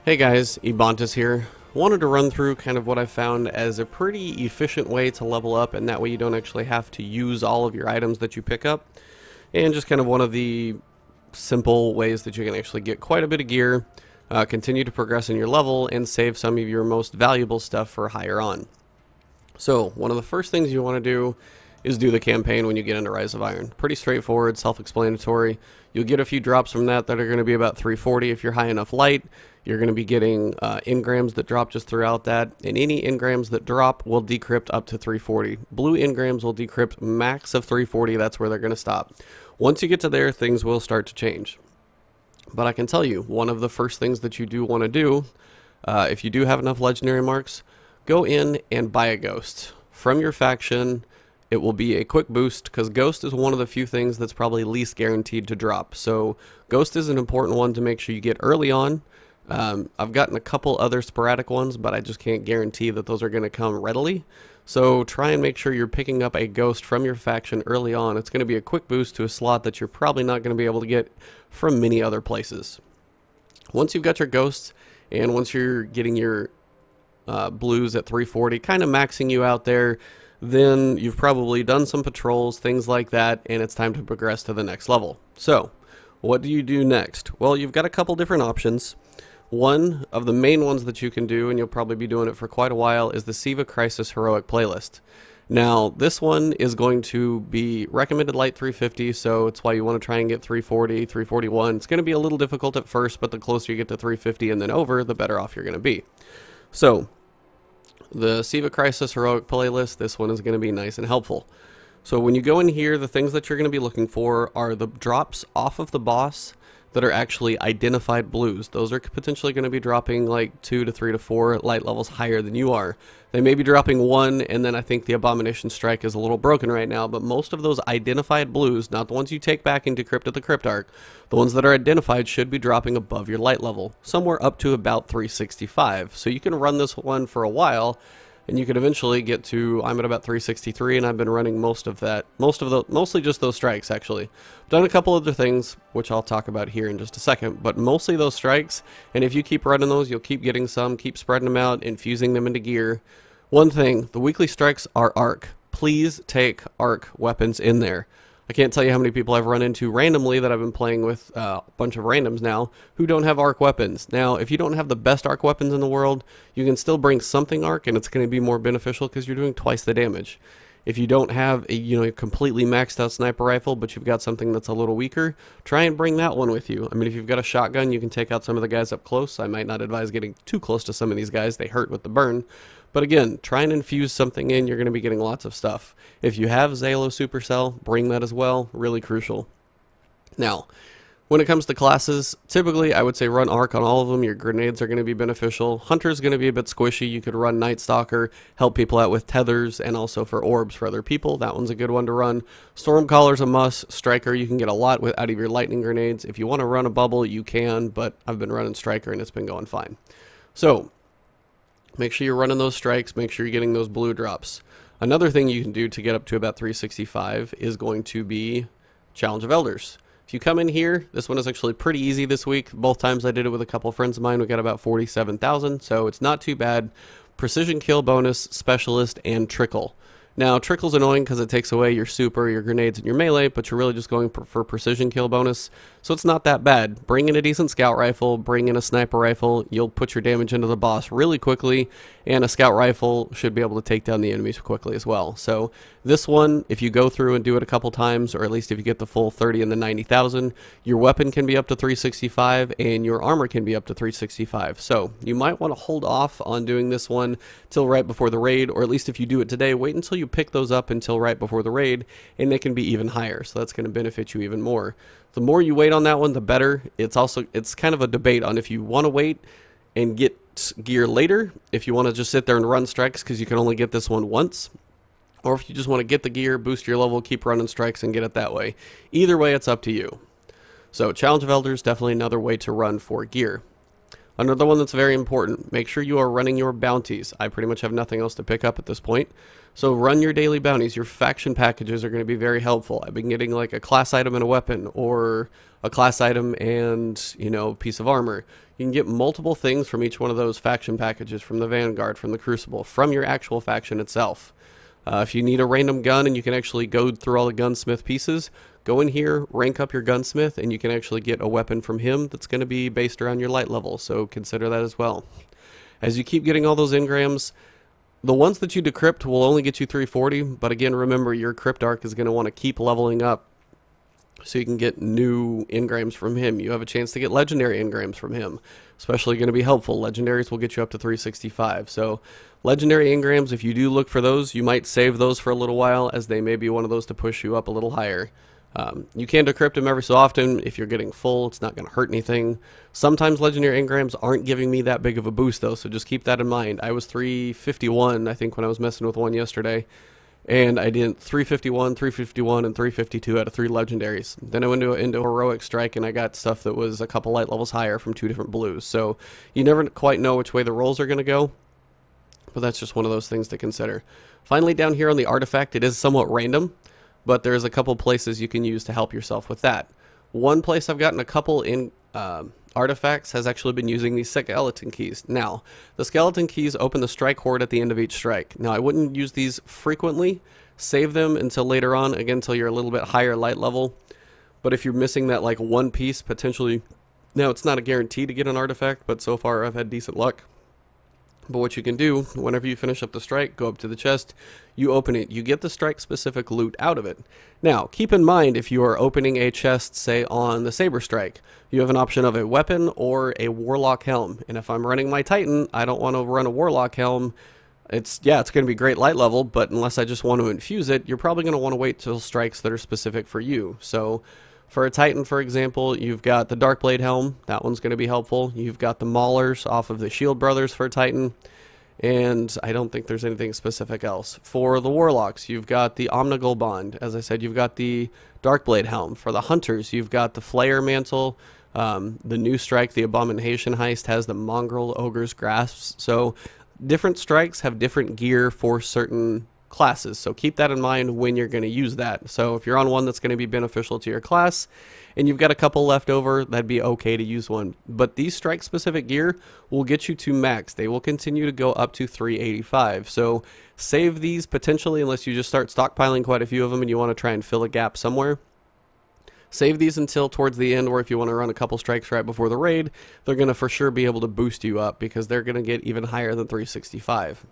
Hey guys, Ebontis here. Wanted to run through kind of what I found as a pretty efficient way to level up, and that way you don't actually have to use all of your items that you pick up, and just kind of one of the simple ways that you can actually get quite a bit of gear, continue to progress in your level, and save some of your most valuable stuff for higher on. So, one of the first things you want to do is do the campaign when you get into Rise of Iron. Pretty straightforward, self-explanatory. You'll get a few drops from that are going to be about 340 if you're high enough light. You're going to be getting engrams that drop just throughout that, and any engrams that drop will decrypt up to 340. Blue engrams will decrypt max of 340, that's where they're going to stop. Once you get to there, things will start to change. But I can tell you, one of the first things that you do want to do, if you do have enough legendary marks, go in and buy a ghost. From your faction, it will be a quick boost, because Ghost is one of the few things that's probably least guaranteed to drop. So Ghost is an important one to make sure you get early on. I've gotten a couple other sporadic ones, but I just can't guarantee that those are going to come readily. So try and make sure you're picking up a Ghost from your faction early on. It's going to be a quick boost to a slot that you're probably not going to be able to get from many other places. Once you've got your Ghosts, and once you're getting your blues at 340, kind of maxing you out there, then you've probably done some patrols, things like that, and it's time to progress to the next level. So, what do you do next? Well, you've got a couple different options. One of the main ones that you can do, and you'll probably be doing it for quite a while, is the Siva Crisis Heroic playlist. Now, this one is going to be recommended light 350, so it's why you want to try and get 340, 341. It's going to be a little difficult at first, but the closer you get to 350 and then over, the better off you're going to be. So, the Siva Crisis Heroic playlist, this one is going to be nice and helpful. So when you go in here, the things that you're going to be looking for are the drops off of the boss that are actually identified blues. Those are potentially going to be dropping like 2 to 3 to 4 light levels higher than you are. They may be dropping 1, and then I think the Abomination Strike is a little broken right now, but most of those identified blues, not the ones you take back into Crypt of the Cryptarch, the ones that are identified should be dropping above your light level, somewhere up to about 365. So you can run this one for a while, and you could eventually get to, I'm at about 363, and I've been running mostly just those strikes, actually. I've done a couple other things, which I'll talk about here in just a second, but mostly those strikes, and if you keep running those, you'll keep getting some, keep spreading them out, infusing them into gear. One thing, the weekly strikes are arc. Please take arc weapons in there. I can't tell you how many people I've run into randomly that I've been playing with, a bunch of randoms now, who don't have arc weapons. Now, if you don't have the best arc weapons in the world, you can still bring something arc, and it's going to be more beneficial because you're doing twice the damage. If you don't have a completely maxed out sniper rifle, but you've got something that's a little weaker, try and bring that one with you. I mean, if you've got a shotgun, you can take out some of the guys up close. I might not advise getting too close to some of these guys. They hurt with the burn. But again, try and infuse something in. You're going to be getting lots of stuff. If you have Zalo Supercell, bring that as well. Really crucial. Now, when it comes to classes, typically I would say run arc on all of them. Your grenades are going to be beneficial. Hunter's going to be a bit squishy. You could run Night Stalker, help people out with tethers, and also for orbs for other people. That one's a good one to run. Stormcaller's a must. Striker, you can get a lot out of your lightning grenades. If you want to run a bubble, you can, but I've been running Striker and it's been going fine. So, make sure you're running those strikes. Make sure you're getting those blue drops. Another thing you can do to get up to about 365 is going to be Challenge of Elders. If you come in here, this one is actually pretty easy this week. Both times I did it with a couple friends of mine. We got about 47,000, so it's not too bad. Precision kill bonus, specialist, and trickle. Now, trickle's annoying because it takes away your super, your grenades, and your melee, but you're really just going for precision kill bonus, so it's not that bad. Bring in a decent scout rifle, bring in a sniper rifle, you'll put your damage into the boss really quickly, and a scout rifle should be able to take down the enemies quickly as well. So this one, if you go through and do it a couple times, or at least if you get the full 30 and the 90,000, your weapon can be up to 365, and your armor can be up to 365. So you might want to hold off on doing this one till right before the raid, or at least if you do it today, wait until you pick those up until right before the raid, and they can be even higher, so that's going to benefit you even more. The more you wait on that one, the better. It's kind of a debate on if you want to wait and get gear later, if you want to just sit there and run strikes because you can only get this one once, or if you just want to get the gear, boost your level, keep running strikes, and get it that way. Either way, it's up to you. So Challenge of Elders, definitely another way to run for gear. Another one that's very important, make sure you are running your bounties. I pretty much have nothing else to pick up at this point. So run your daily bounties. Your faction packages are going to be very helpful. I've been getting like a class item and a weapon, or a class item and, piece of armor. You can get multiple things from each one of those faction packages, from the Vanguard, from the Crucible, from your actual faction itself. If you need a random gun and you can actually go through all the gunsmith pieces, go in here, rank up your gunsmith, and you can actually get a weapon from him that's going to be based around your light level, so consider that as well. As you keep getting all those engrams, the ones that you decrypt will only get you 340, but again, remember, your crypt arc is going to want to keep leveling up so you can get new engrams from him. You have a chance to get legendary engrams from him, especially going to be helpful. Legendaries will get you up to 365. So legendary engrams, if you do look for those, you might save those for a little while, as they may be one of those to push you up a little higher. You can decrypt them every so often. If you're getting full, it's not going to hurt anything. Sometimes legendary engrams aren't giving me that big of a boost, though, so just keep that in mind. I was 351, I think, when I was messing with one yesterday. And I did 351, 351, and 352 out of 3 legendaries. Then I went into heroic strike, and I got stuff that was a couple light levels higher from 2 different blues. So you never quite know which way the rolls are going to go, but that's just one of those things to consider. Finally, down here on the artifact, it is somewhat random, but there's a couple places you can use to help yourself with that. One place I've gotten a couple in artifacts has actually been using these skeleton keys. Now, the skeleton keys open the strike horde at the end of each strike. Now, I wouldn't use these frequently. Save them until later on, again, until you're a little bit higher light level. But if you're missing that like one piece, potentially, now it's not a guarantee to get an artifact, but so far I've had decent luck. But what you can do, whenever you finish up the strike, go up to the chest, you open it, you get the strike-specific loot out of it. Now, keep in mind, if you are opening a chest, say, on the Saber Strike, you have an option of a weapon or a Warlock Helm. And if I'm running my Titan, I don't want to run a Warlock Helm. It's going to be great light level, but unless I just want to infuse it, you're probably going to want to wait till strikes that are specific for you. So for a Titan, for example, you've got the Darkblade Helm. That one's going to be helpful. You've got the Maulers off of the Shield Brothers for a Titan. And I don't think there's anything specific else. For the Warlocks, you've got the Omnigul Bond. As I said, you've got the Darkblade Helm. For the Hunters, you've got the Flayer Mantle. The new strike, the Abomination Heist, has the Mongrel Ogre's Grasps. So different strikes have different gear for certain classes, so keep that in mind when you're going to use that. So if you're on one that's going to be beneficial to your class and you've got a couple left over, that'd be okay to use one. But these strike specific gear will get you to max. They will continue to go up to 385. So save these potentially, unless you just start stockpiling quite a few of them and you want to try and fill a gap somewhere. Save these until towards the end, or if you want to run a couple strikes right before the raid, they're going to for sure be able to boost you up because they're going to get even higher than 365.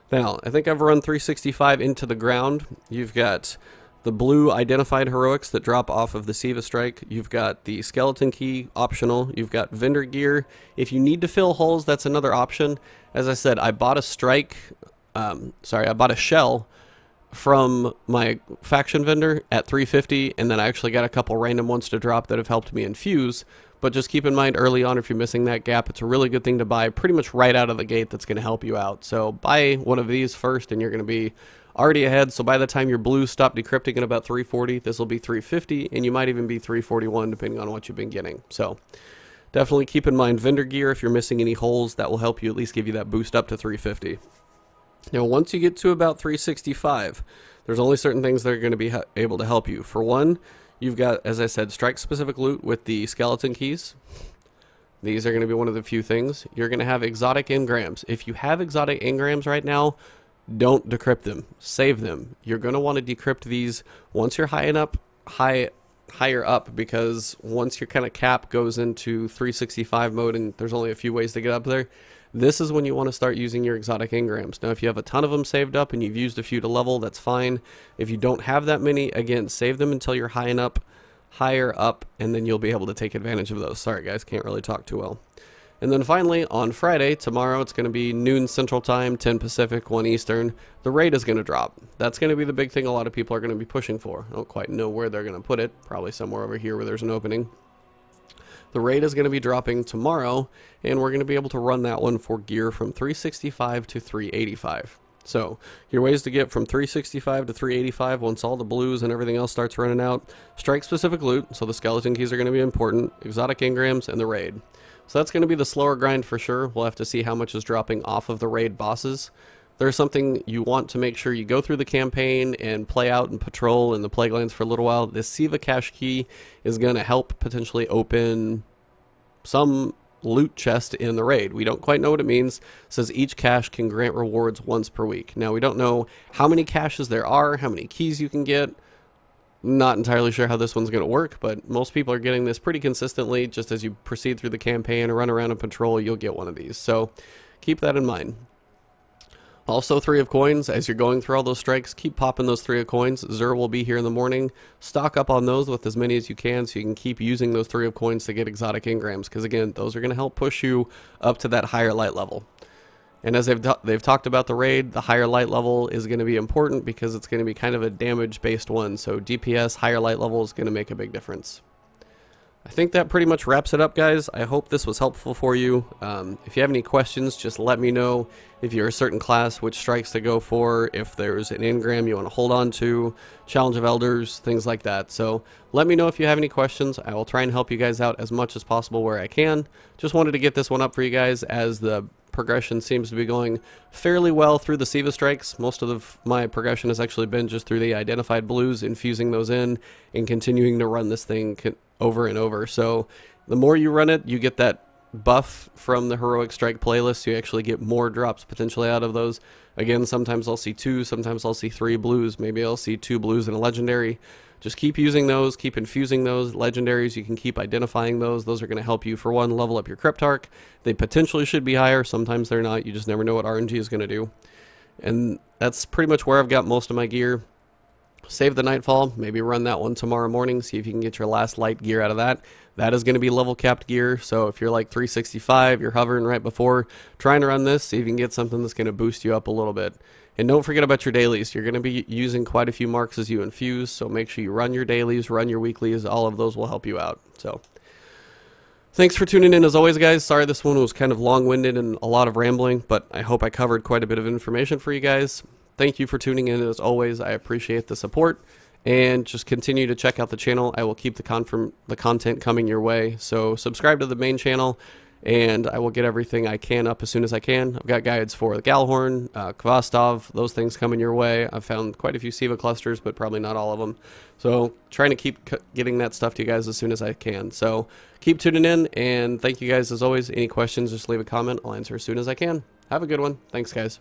Now, I think I've run 365 into the ground. You've got the blue identified heroics that drop off of the Siva Strike. You've got the skeleton key, optional. You've got vendor gear. If you need to fill holes, that's another option. As I said, I bought I bought a shell from my faction vendor at 350, and then I actually got a couple random ones to drop that have helped me infuse. But just keep in mind early on, if you're missing that gap, it's a really good thing to buy pretty much right out of the gate. That's going to help you out. So buy one of these first and you're going to be already ahead. So by the time your blues stop decrypting at about 340, this will be 350, and you might even be 341 depending on what you've been getting. So definitely keep in mind vendor gear. If you're missing any holes, that will help you at least give you that boost up to 350. Now once you get to about 365, there's only certain things that are going to be able to help you. For one, you've got, as I said, strike-specific loot with the skeleton keys. These are going to be one of the few things. You're going to have exotic engrams. If you have exotic engrams right now, don't decrypt them. Save them. You're going to want to decrypt these once you're higher up, because once your kind of cap goes into 365 mode and there's only a few ways to get up there, this is when you want to start using your exotic engrams. Now, if you have a ton of them saved up and you've used a few to level, that's fine. If you don't have that many, again, save them until you're higher up, and then you'll be able to take advantage of those. Sorry, guys, can't really talk too well. And then finally, on Friday, tomorrow, it's going to be noon Central Time, 10 Pacific, 1 Eastern. The raid is going to drop. That's going to be the big thing a lot of people are going to be pushing for. I don't quite know where they're going to put it. Probably somewhere over here where there's an opening. The raid is going to be dropping tomorrow, and we're going to be able to run that one for gear from 365 to 385. So, your ways to get from 365 to 385 once all the blues and everything else starts running out: strike-specific loot, so the skeleton keys are going to be important, exotic engrams, and the raid. So that's going to be the slower grind for sure. We'll have to see how much is dropping off of the raid bosses. There's something you want to make sure you go through the campaign and play out and patrol in the Plague Lands for a little while. This Siva cache key is going to help potentially open some loot chest in the raid. We don't quite know what it means. It says each cache can grant rewards once per week. Now we don't know how many caches there are, how many keys you can get. Not entirely sure how this one's going to work, but most people are getting this pretty consistently. Just as you proceed through the campaign or run around and patrol, you'll get one of these. So keep that in mind. Also, 3 of coins. As you're going through all those strikes, keep popping those 3 of coins. Zur will be here in the morning. Stock up on those with as many as you can so you can keep using those 3 of coins to get exotic engrams, because again, those are going to help push you up to that higher light level. And as they've talked about the raid, the higher light level is going to be important because it's going to be kind of a damage based one. So DPS, higher light level is going to make a big difference. I think that pretty much wraps it up, guys. I hope this was helpful for you. If you have any questions, just let me know. If you're a certain class, which strikes to go for, if there's an engram you want to hold on to, Challenge of Elders, things like that. So let me know if you have any questions. I will try and help you guys out as much as possible where I can. Just wanted to get this one up for you guys as the progression seems to be going fairly well through the Siva strikes. Most of my progression has actually been just through the identified blues, infusing those in, and continuing to run this thing over and over. So the more you run it, you get that buff from the heroic strike playlist. You actually get more drops potentially out of those. Again, sometimes I'll see 2, sometimes I'll see 3 blues, maybe I'll see 2 blues and a legendary. Just keep using those, keep infusing those. Legendaries, you can keep identifying those. Those are going to help you, for one, level up your Cryptarch. They potentially should be higher. Sometimes they're not. You just never know what RNG is going to do. And that's pretty much where I've got most of my gear. Save the Nightfall. Maybe run that one tomorrow morning. See if you can get your last light gear out of that. That is going to be level capped gear. So if you're like 365, you're hovering right before, trying to run this, see if you can get something that's going to boost you up a little bit. And don't forget about your dailies. You're going to be using quite a few marks as you infuse, so make sure you run your dailies, run your weeklies. All of those will help you out. So thanks for tuning in as always, guys. Sorry this one was kind of long-winded and a lot of rambling, but I hope I covered quite a bit of information for you guys. Thank you for tuning in as always. I appreciate the support, and just continue to check out the channel. I will keep the content coming your way. So subscribe to the main channel, and I will get everything I can up as soon as I can. I've got guides for the Galhorn, Kvastov, those things coming your way. I've found quite a few Siva clusters, but probably not all of them. So trying to keep getting that stuff to you guys as soon as I can. So keep tuning in, and thank you guys as always. Any questions, just leave a comment. I'll answer as soon as I can. Have a good one. Thanks, guys.